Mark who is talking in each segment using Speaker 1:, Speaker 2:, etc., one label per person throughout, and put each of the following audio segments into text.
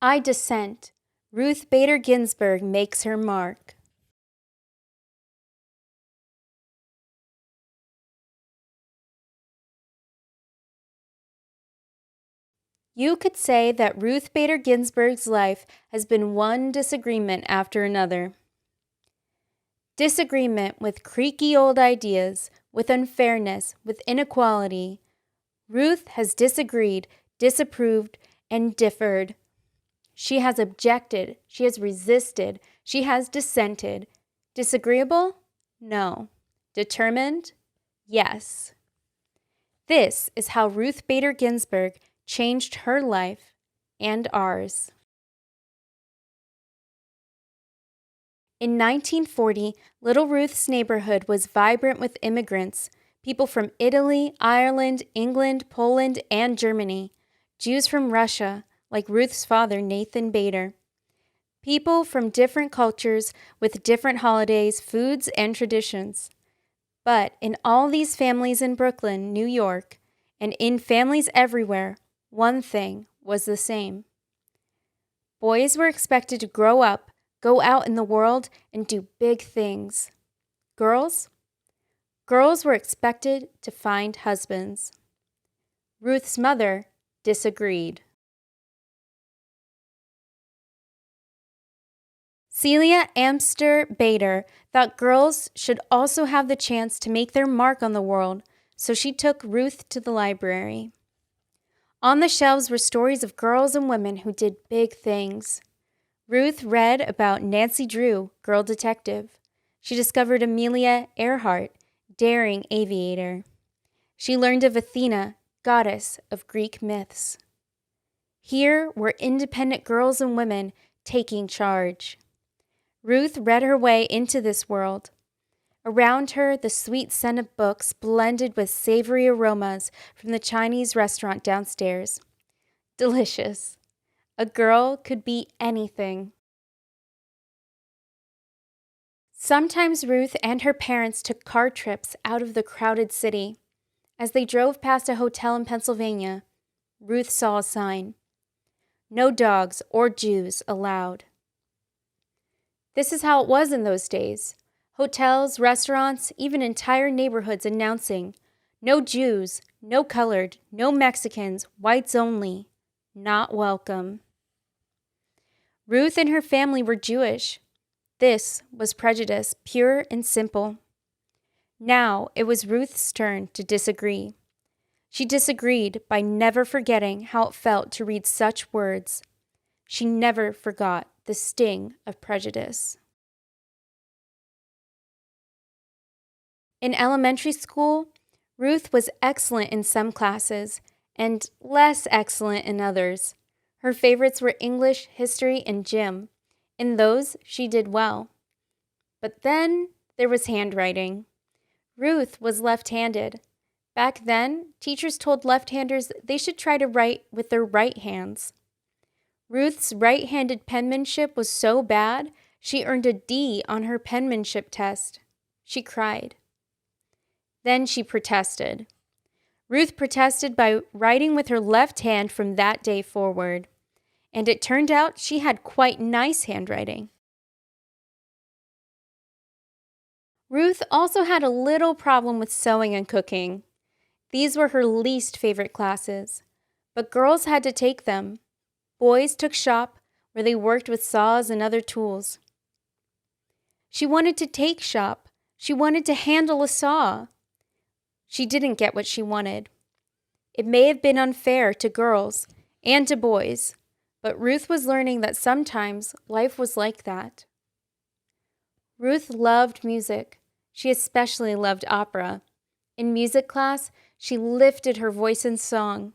Speaker 1: I Dissent. Ruth Bader Ginsburg makes her mark. You could say that Ruth Bader Ginsburg's life has been one disagreement after another. Disagreement with creaky old ideas, with unfairness, with inequality. Ruth has disagreed, disapproved, and differed. She has objected, she has resisted, she has dissented. Disagreeable? No. Determined? Yes. This is how Ruth Bader Ginsburg changed her life and ours. In 1940, Little Ruth's neighborhood was vibrant with immigrants, people from Italy, Ireland, England, Poland, and Germany, Jews from Russia, like Ruth's father, Nathan Bader. People from different cultures with different holidays, foods, and traditions. But in all these families in Brooklyn, New York, and in families everywhere, one thing was the same. Boys were expected to grow up, go out in the world, and do big things. Girls? Girls were expected to find husbands. Ruth's mother disagreed. Celia Amster Bader thought girls should also have the chance to make their mark on the world, so she took Ruth to the library. On the shelves were stories of girls and women who did big things. Ruth read about Nancy Drew, girl detective. She discovered Amelia Earhart, daring aviator. She learned of Athena, goddess of Greek myths. Here were independent girls and women taking charge. Ruth read her way into this world. Around her, the sweet scent of books blended with savory aromas from the Chinese restaurant downstairs. Delicious. A girl could be anything. Sometimes Ruth and her parents took car trips out of the crowded city. As they drove past a hotel in Pennsylvania, Ruth saw a sign. No dogs or Jews allowed. This is how it was in those days. Hotels, restaurants, even entire neighborhoods announcing, no Jews, no colored, no Mexicans, whites only, not welcome. Ruth and her family were Jewish. This was prejudice, pure and simple. Now it was Ruth's turn to disagree. She disagreed by never forgetting how it felt to read such words. She never forgot the sting of prejudice. In elementary school, Ruth was excellent in some classes and less excellent in others. Her favorites were English, history, and gym. In those, she did well. But then there was handwriting. Ruth was left-handed. Back then, teachers told left-handers they should try to write with their right hands. Ruth's right-handed penmanship was so bad, she earned a D on her penmanship test. She cried. Then she protested. Ruth protested by writing with her left hand from that day forward. And it turned out she had quite nice handwriting. Ruth also had a little problem with sewing and cooking. These were her least favorite classes, but girls had to take them. Boys took shop, where they worked with saws and other tools. She wanted to take shop. She wanted to handle a saw. She didn't get what she wanted. It may have been unfair to girls and to boys, but Ruth was learning that sometimes life was like that. Ruth loved music. She especially loved opera. In music class, she lifted her voice in song.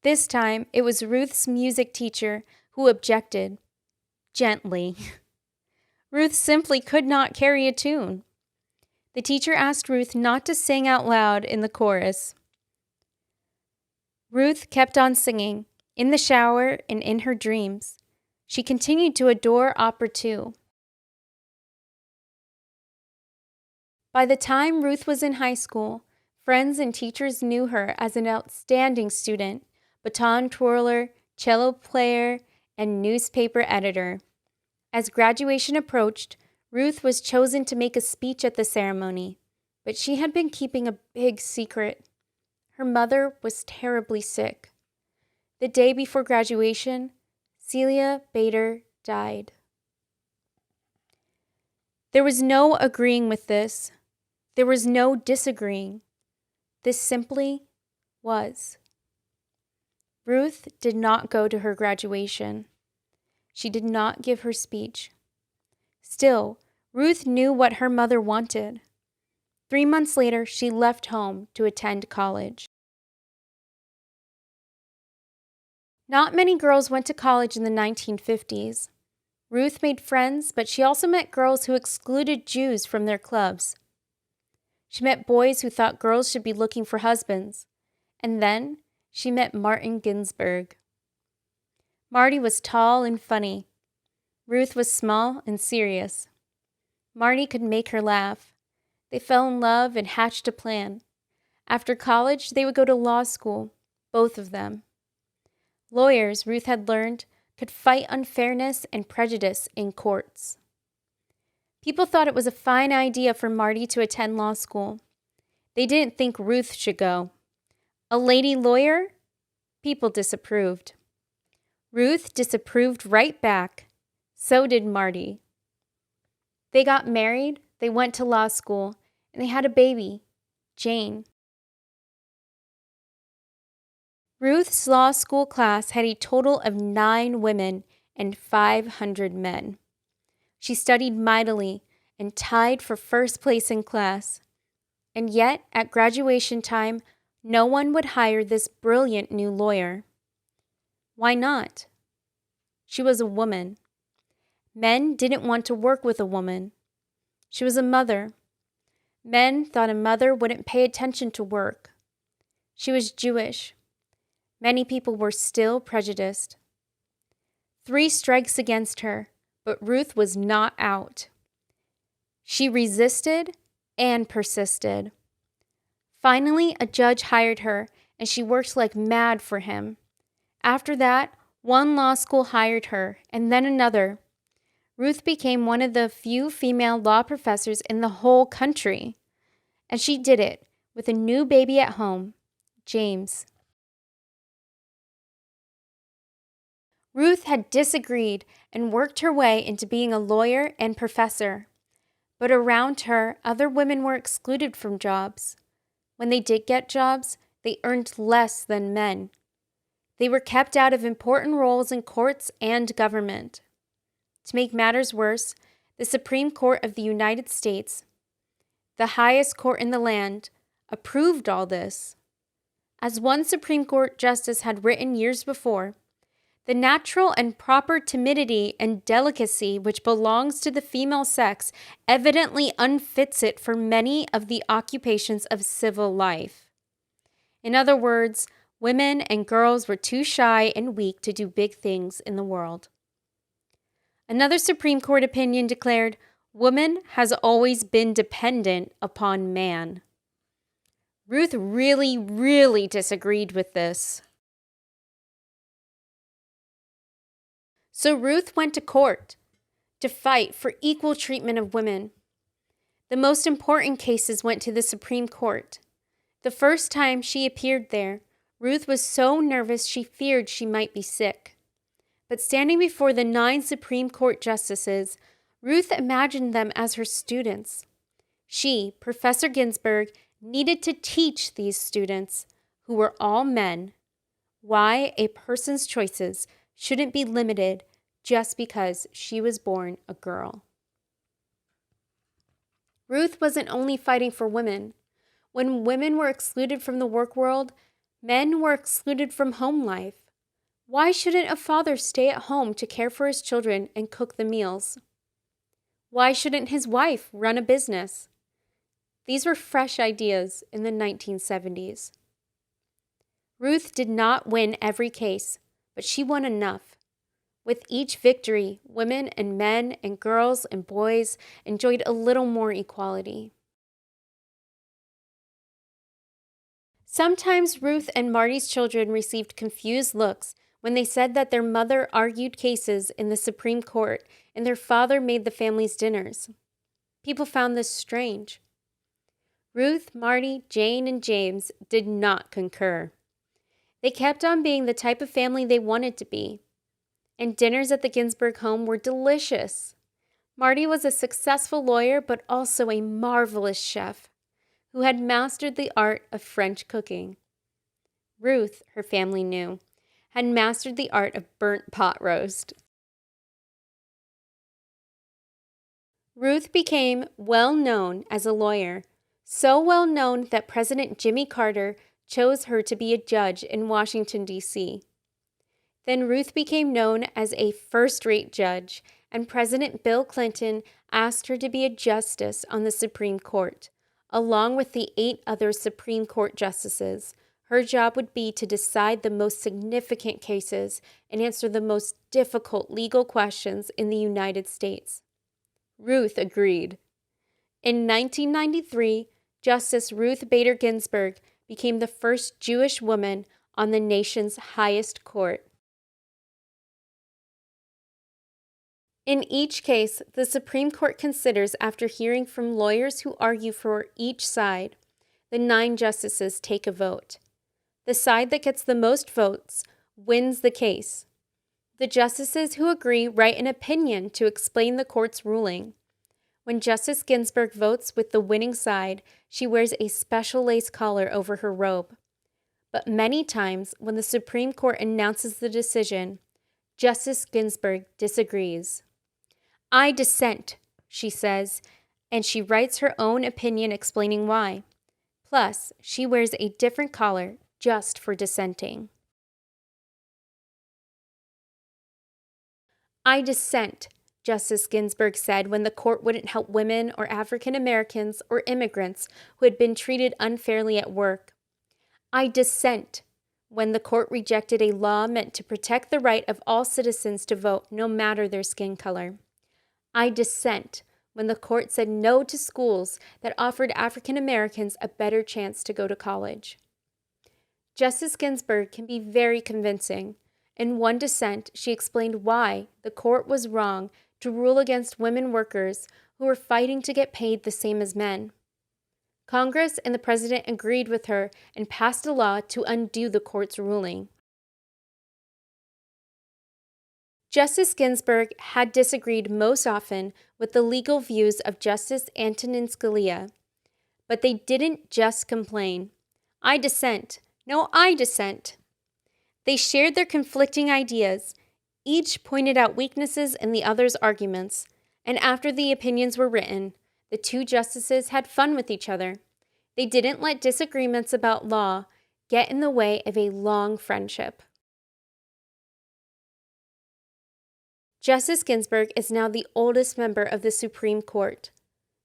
Speaker 1: This time, it was Ruth's music teacher who objected. Gently. Ruth simply could not carry a tune. The teacher asked Ruth not to sing out loud in the chorus. Ruth kept on singing, in the shower and in her dreams. She continued to adore opera too. By the time Ruth was in high school, friends and teachers knew her as an outstanding student, baton twirler, cello player, and newspaper editor. As graduation approached, Ruth was chosen to make a speech at the ceremony, but she had been keeping a big secret. Her mother was terribly sick. The day before graduation, Celia Bader died. There was no agreeing with this. There was no disagreeing. This simply was. Ruth did not go to her graduation. She did not give her speech. Still, Ruth knew what her mother wanted. 3 months later, she left home to attend college. Not many girls went to college in the 1950s. Ruth made friends, but she also met girls who excluded Jews from their clubs. She met boys who thought girls should be looking for husbands. And then she met Martin Ginsburg. Marty was tall and funny. Ruth was small and serious. Marty could make her laugh. They fell in love and hatched a plan. After college, they would go to law school, both of them. Lawyers, Ruth had learned, could fight unfairness and prejudice in courts. People thought it was a fine idea for Marty to attend law school. They didn't think Ruth should go. A lady lawyer? People disapproved. Ruth disapproved right back. So did Marty. They got married, they went to law school, and they had a baby, Jane. Ruth's law school class had a total of 9 women and 500 men. She studied mightily and tied for first place in class. And yet, at graduation time, no one would hire this brilliant new lawyer. Why not? She was a woman. Men didn't want to work with a woman. She was a mother. Men thought a mother wouldn't pay attention to work. She was Jewish. Many people were still prejudiced. 3 strikes against her, but Ruth was not out. She resisted and persisted. Finally, a judge hired her, and she worked like mad for him. After that, one law school hired her, and then another. Ruth became one of the few female law professors in the whole country. And she did it with a new baby at home, James. Ruth had disagreed and worked her way into being a lawyer and professor. But around her, other women were excluded from jobs. When they did get jobs, they earned less than men. They were kept out of important roles in courts and government. To make matters worse, the Supreme Court of the United States, the highest court in the land, approved all this. As one Supreme Court justice had written years before, the natural and proper timidity and delicacy which belongs to the female sex evidently unfits it for many of the occupations of civil life. In other words, women and girls were too shy and weak to do big things in the world. Another Supreme Court opinion declared, "Woman has always been dependent upon man." Ruth really disagreed with this. So Ruth went to court to fight for equal treatment of women. The most important cases went to the Supreme Court. The first time she appeared there, Ruth was so nervous she feared she might be sick. But standing before the 9 Supreme Court justices, Ruth imagined them as her students. She, Professor Ginsburg, needed to teach these students, who were all men, why a person's choices shouldn't be limited just because she was born a girl. Ruth wasn't only fighting for women. When women were excluded from the work world, men were excluded from home life. Why shouldn't a father stay at home to care for his children and cook the meals? Why shouldn't his wife run a business? These were fresh ideas in the 1970s. Ruth did not win every case, but she won enough. With each victory, women and men and girls and boys enjoyed a little more equality. Sometimes Ruth and Marty's children received confused looks when they said that their mother argued cases in the Supreme Court and their father made the family's dinners. People found this strange. Ruth, Marty, Jane, and James did not concur. They kept on being the type of family they wanted to be, and dinners at the Ginsburg home were delicious. Marty was a successful lawyer, but also a marvelous chef who had mastered the art of French cooking. Ruth, her family knew, had mastered the art of burnt pot roast. Ruth became well known as a lawyer, so well known that President Jimmy Carter chose her to be a judge in Washington, D.C. Then Ruth became known as a first-rate judge, and President Bill Clinton asked her to be a justice on the Supreme Court. Along with the 8 other Supreme Court justices, her job would be to decide the most significant cases and answer the most difficult legal questions in the United States. Ruth agreed. In 1993, Justice Ruth Bader Ginsburg became the first Jewish woman on the nation's highest court. In each case, the Supreme Court considers, after hearing from lawyers who argue for each side, the 9 justices take a vote. The side that gets the most votes wins the case. The justices who agree write an opinion to explain the court's ruling. When Justice Ginsburg votes with the winning side, she wears a special lace collar over her robe. But many times, when the Supreme Court announces the decision, Justice Ginsburg disagrees. "I dissent," she says, and she writes her own opinion explaining why. Plus, she wears a different collar just for dissenting. "I dissent," Justice Ginsburg said when the court wouldn't help women or African Americans or immigrants who had been treated unfairly at work. "I dissent," when the court rejected a law meant to protect the right of all citizens to vote no matter their skin color. "I dissent," when the court said no to schools that offered African Americans a better chance to go to college. Justice Ginsburg can be very convincing. In one dissent, she explained why the court was wrong to rule against women workers who were fighting to get paid the same as men. Congress and the president agreed with her and passed a law to undo the court's ruling. Justice Ginsburg had disagreed most often with the legal views of Justice Antonin Scalia, but they didn't just complain. "I dissent. No, I dissent." They shared their conflicting ideas. Each pointed out weaknesses in the other's arguments, and after the opinions were written, the 2 justices had fun with each other. They didn't let disagreements about law get in the way of a long friendship. Justice Ginsburg is now the oldest member of the Supreme Court.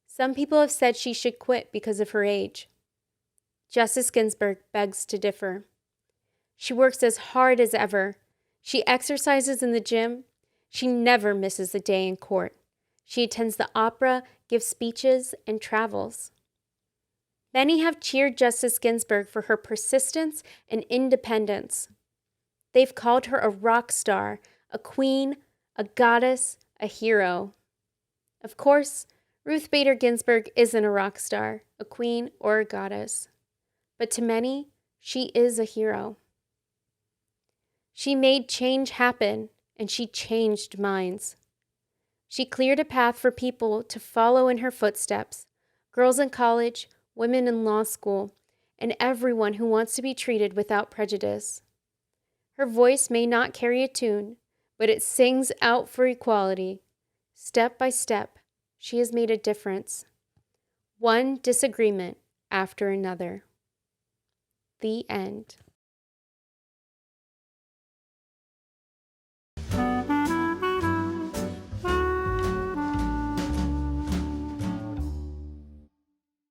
Speaker 1: Some people have said she should quit because of her age. Justice Ginsburg begs to differ. She works as hard as ever. She exercises in the gym. She never misses a day in court. She attends the opera, gives speeches, and travels. Many have cheered Justice Ginsburg for her persistence and independence. They've called her a rock star, a queen, a goddess, a hero. Of course, Ruth Bader Ginsburg isn't a rock star, a queen, or a goddess. But to many, she is a hero. She made change happen, and she changed minds. She cleared a path for people to follow in her footsteps, girls in college, women in law school, and everyone who wants to be treated without prejudice. Her voice may not carry a tune, but it sings out for equality. Step by step, she has made a difference. One disagreement after another. The end.